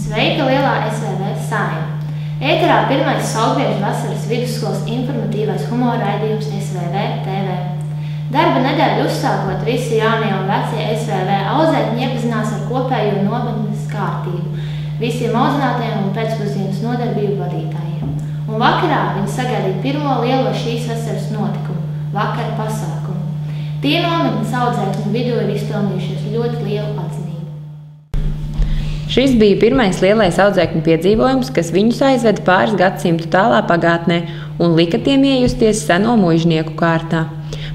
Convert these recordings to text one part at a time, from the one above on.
Sveika lielā SVV saima! Ēterā pirmais Saulgriežu vasaras vidusskolas informatīvais humora raidījums SVV TV. Darba nedēļu uzsākot, visi jaunie un vecie SVV audzēkņi iepazinās ar kopējo nometnes kārtību, visiem audzinātajiem un pēcpusdienas nodarbību vadītājiem. Un vakarā viņi sagaidīja pirmo lielo šīs vasaras notikumu – vakara pasākumu. Tie nometnes audzēkņu vidū ir izpelnījušies ļoti lielu atzinību. Šis bija pirmais lielais audzēkņu piedzīvojums, kas viņus aizveda pāris gadsimtu tālā pagātnē un lika tiem iejusties seno muižnieku kārtā.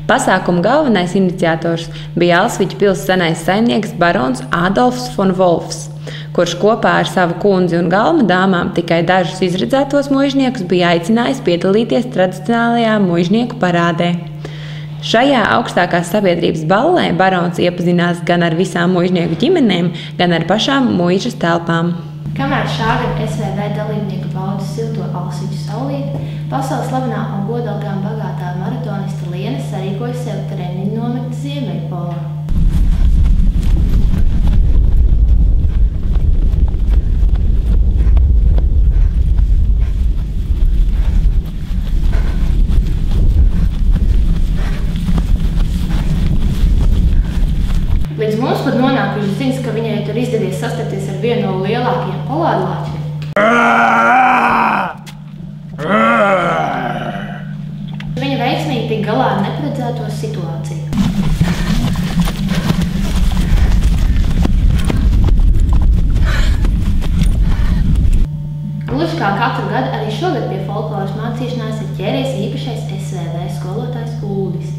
Pasākuma galvenais iniciators bija Alsviķu pils senais saimnieks barons Ādolfs fon Wolfs, kurš kopā ar savu kundzi un galma dāmām tikai dažus izredzētos muižniekus bija aicinājis piedalīties tradicionālajā muižnieku parādē. Šajā augstākās sabiedrības ballē barons iepazinās gan ar visām muižnieku ģimenēm, gan ar pašām muižas telpām. Kamēr šāgad SVV dalībnieku bauda silto Alsviķu saulīti, pasaules slavenā un godalgām bagātā maratonista Liene sarīkoja sev treniņu nometni Ziemeļpolā. Līdz mums pat nonākuši ziņas, ka viņai tur izdevies sastapties ar vienu no lielākajiem polārlāčiem. Viņa veiksmīgi tika galā ar neparedzēto situāciju. Gluži kā katru gadu, arī šogad pie folkloras mācīšanās ir ķēries īpašais SVV skolotājs Uldis.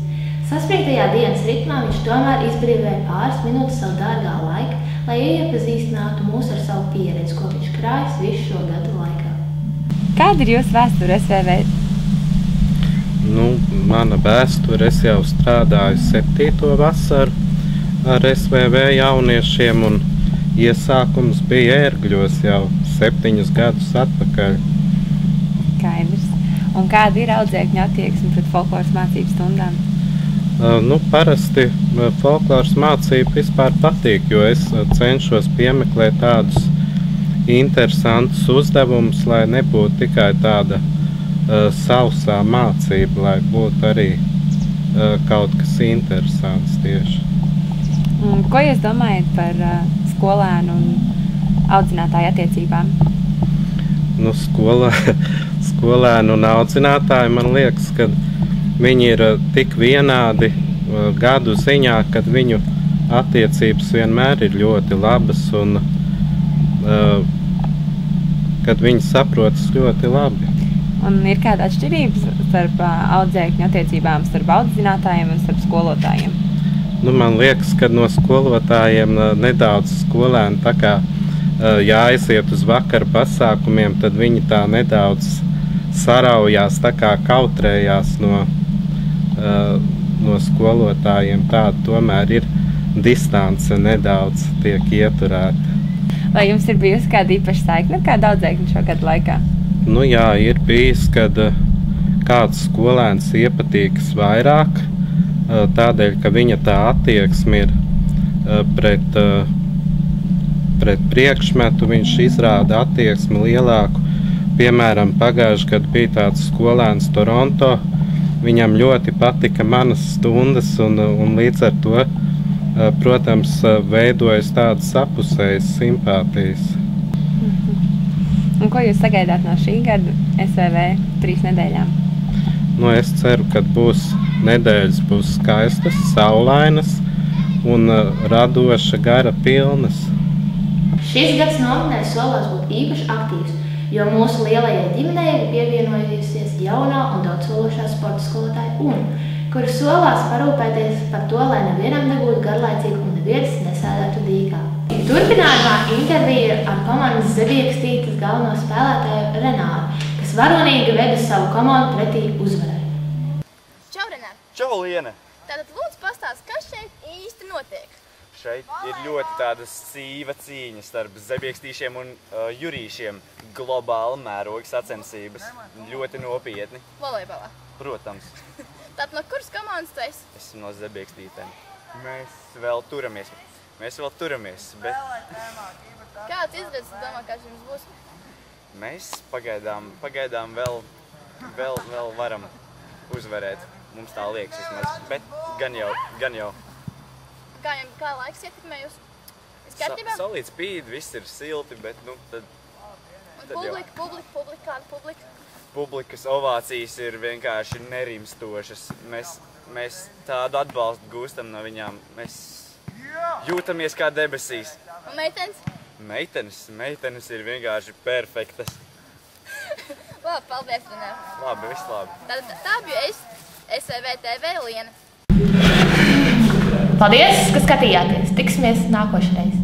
Saspringtajā dienas ritmā viņš tomēr izbrīvēja pāris minūtes savu dārgā laika, lai iepazīstinātu mūs ar savu pieredzi, ko viņš krājis visu šo gadu laikā. Kāda ir jūsu vēsture SVV? Mana vēsture, es jau strādāju 7. vasaru ar SVV jauniešiem, un iesākums bija Ērgļos jau 7 gadus atpakaļ. Skaidrs. Un kāda ir audzēkņu attieksme pret folkloras mācību stundām? Parasti folkloras mācība vispār patīk, jo es cenšos piemeklēt tādus interesantus uzdevumus, lai nebūtu tikai tāda sausā mācība, lai būtu arī kaut kas interesants tieši. Ko jūs domājat par skolēnu un audzinātāju attiecībām? Skolēnu un audzinātāji, man liekas, ka viņi ir tik vienādi gadu ziņā, kad viņu attiecības vienmēr ir ļoti labas un kad viņi saprotas ļoti labi. Un ir kāda atšķirības starp audzēkņu attiecībām starp audzinātājiem un starp skolotājiem? Man liekas, ka no skolotājiem nedaudz skolēni tā kā jāaiziet uz vakara pasākumiem, tad viņi tā nedaudz saraujās, tā kā kautrējās no skolotājiem. Tāda tomēr ir distance nedaudz tiek ieturēta. Vai jums ir bijusi kāda īpaša saikne ar kādu audzēkņu šo gadu laikā? Jā, ir bijis, kad kāds skolēns iepatīkas vairāk, tādēļ, ka viņa tā attieksme ir pret priekšmetu, viņš izrāda attieksmi lielāku. Piemēram, pagājuši gadu bija tāds skolēns Toronto, viņam ļoti patika manas stundas un līdz ar to, protams, veidojas tādas apusējas simpātijas. Un ko jūs sagaidāt no šī gada SVV 3 nedēļām? Es ceru, ka nedēļas būs skaistas, saulainas un radoša gara pilnas. Šis gads nometnē solās būt īpaši aktīvs, jo mūsu lielajai ģimenei ir pievienojusies jaunā un daudzsološā sporta skolotāja Una, kura solās parūpēties par to, lai nevienam nebūtu garlaicīgi un neviens nesēdētu dīkā. Turpinājumā intervija ar komandas Zebiekstītes galveno spēlētāju Renāru, kas varonīgi veda savu komandu pretī uzvarai. Čau, Renār! Čau, Liene! Tātad lūdzu pastāst, kas šeit īsti notiek? Šeit ir ļoti tāda sīva cīņa starp zebiekstīšiem un jurīšiem. Globāla mēroga sacensības. Ļoti nopietni. Volejbolā? Protams. Tātad no kuras komandas tu esi? Esmu no Zebiekstītēm. Mēs vēl turamies. Mēs vēl turamies, bet Kāds izredzes domā, kā jums būs? mēs pagaidām vēl varam uzvarēt. Mums tā liekas vismaz, bet gan jau. Kā laiks ietekmē jūs? Viss kārtībā? Saulīt spīd, viss ir silti, bet nu tad jau. Publika, kāda publika? Publikas ovācijas ir vienkārši nerimstošas. Mēs tādu atbalstu gūstam no viņām. Mēs jūtamies kā debesīs. Un meitenes? Meitenes ir vienkārši perfektas. Labi, paldies, Renār. Labi, viss labi. Tā biju es, SVV TV Liena. Paldies, ka skatījāties! Tiksimies nākošreiz!